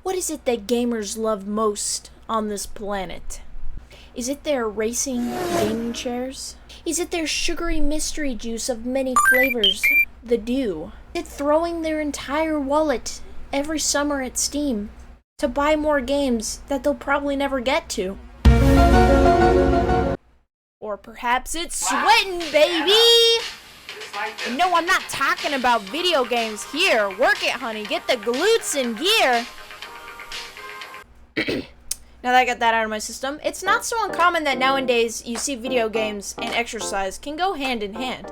What is it that gamers love most on this planet? Is it their racing gaming chairs? Is it their sugary mystery juice of many flavors, the dew? Is it throwing their entire wallet every summer at Steam to buy more games that they'll probably never get to? Or perhaps it's sweating, baby! And no, I'm not talking about video games here. Work it, honey. Get the glutes in gear. Now that I got that out of my system, it's not so uncommon that nowadays you see video games and exercise can go hand in hand.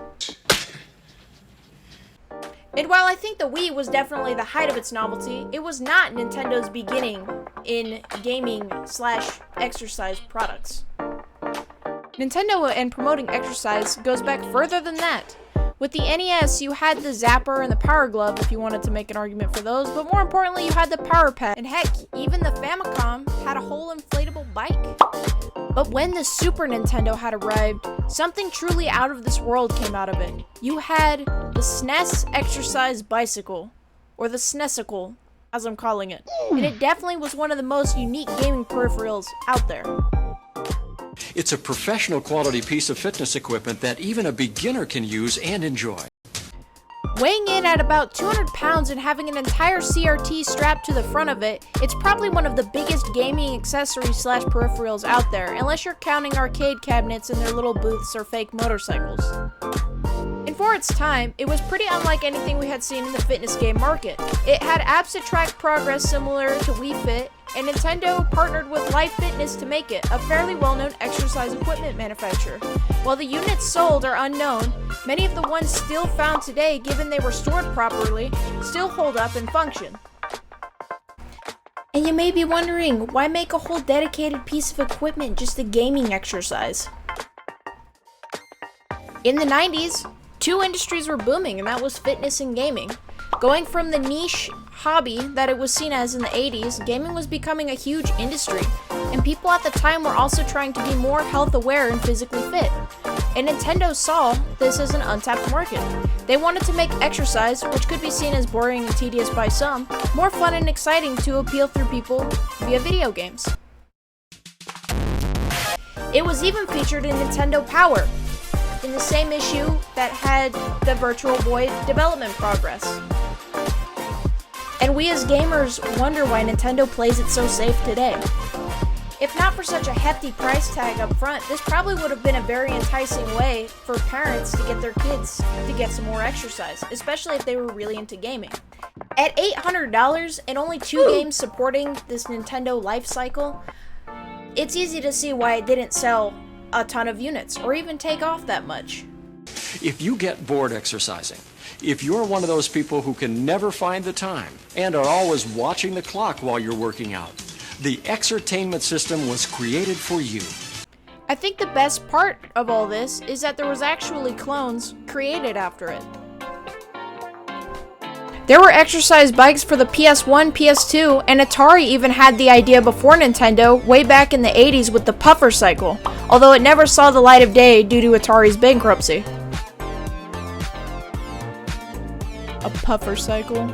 And while I think the Wii was definitely the height of its novelty, it was not Nintendo's beginning in gaming/exercise products. Nintendo and promoting exercise goes back further than that. With the NES, you had the Zapper and the Power Glove if you wanted to make an argument for those, but more importantly, you had the Power Pad. And heck, even the Famicom had a whole inflatable bike. But when the Super Nintendo had arrived, something truly out of this world came out of it. You had the SNES Exercise Bicycle, or the SNESicle, as I'm calling it. And it definitely was one of the most unique gaming peripherals out there. It's a professional quality piece of fitness equipment that even a beginner can use and enjoy. Weighing in at about 200 pounds and having an entire CRT strapped to the front of it, it's probably one of the biggest gaming accessories/peripherals out there, unless you're counting arcade cabinets and their little booths or fake motorcycles. And for its time, it was pretty unlike anything we had seen in the fitness game market. It had apps that track progress similar to Wii Fit, and Nintendo partnered with Life Fitness to make it, a fairly well-known exercise equipment manufacturer. While the units sold are unknown, many of the ones still found today, given they were stored properly, still hold up and function. And you may be wondering, why make a whole dedicated piece of equipment just a gaming exercise? In the 90s, two industries were booming, and that was fitness and gaming. Going from the niche hobby that it was seen as in the 80s, gaming was becoming a huge industry, and people at the time were also trying to be more health aware and physically fit. And Nintendo saw this as an untapped market. They wanted to make exercise, which could be seen as boring and tedious by some, more fun and exciting to appeal through people via video games. It was even featured in Nintendo Power, in the same issue that had the Virtual Boy development progress. And we as gamers wonder why Nintendo plays it so safe today. If not for such a hefty price tag up front, this probably would have been a very enticing way for parents to get their kids to get some more exercise, especially if they were really into gaming. At $800 and only 2 games supporting this Nintendo life cycle, it's easy to see why it didn't sell a ton of units or even take off that much. If you get bored exercising, if you're one of those people who can never find the time and are always watching the clock while you're working out, the Exertainment system was created for you. I think the best part of all this is that there was actually clones created after it. There were exercise bikes for the PS1, PS2, and Atari even had the idea before Nintendo way back in the 80s with the Puffer Cycle, although it never saw the light of day due to Atari's bankruptcy. A Puffer Cycle?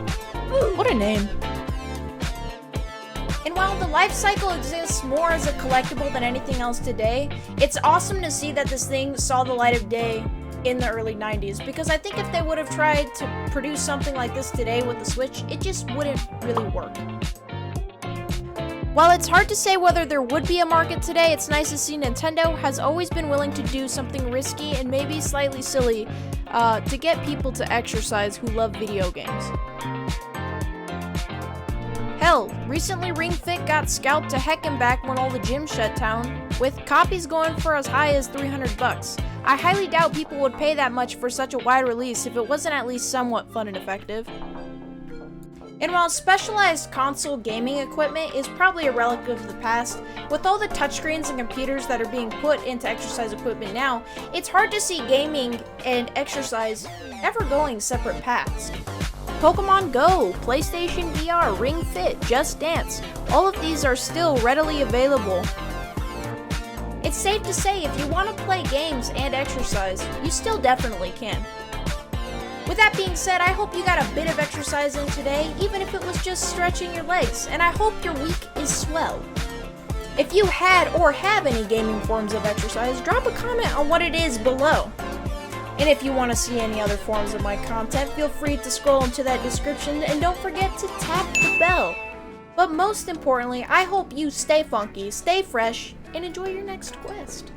What a name. And while the life cycle exists more as a collectible than anything else today, it's awesome to see that this thing saw the light of day in the early 90s, because I think if they would have tried to produce something like this today with the Switch, it just wouldn't really work. While it's hard to say whether there would be a market today, it's nice to see Nintendo has always been willing to do something risky and maybe slightly silly to get people to exercise who love video games. Hell, recently Ring Fit got scalped to heck and back when all the gyms shut down, with copies going for as high as $300. I highly doubt people would pay that much for such a wide release if it wasn't at least somewhat fun and effective. And while specialized console gaming equipment is probably a relic of the past, with all the touchscreens and computers that are being put into exercise equipment now, it's hard to see gaming and exercise ever going separate paths. Pokemon Go, PlayStation VR, Ring Fit, Just Dance, all of these are still readily available. It's safe to say if you want to play games and exercise, you still definitely can. With that being said, I hope you got a bit of exercise in today, even if it was just stretching your legs, and I hope your week is swell. If you had or have any gaming forms of exercise, drop a comment on what it is below. And if you want to see any other forms of my content, feel free to scroll into that description, and don't forget to tap the bell. But most importantly, I hope you stay funky, stay fresh, and enjoy your next quest.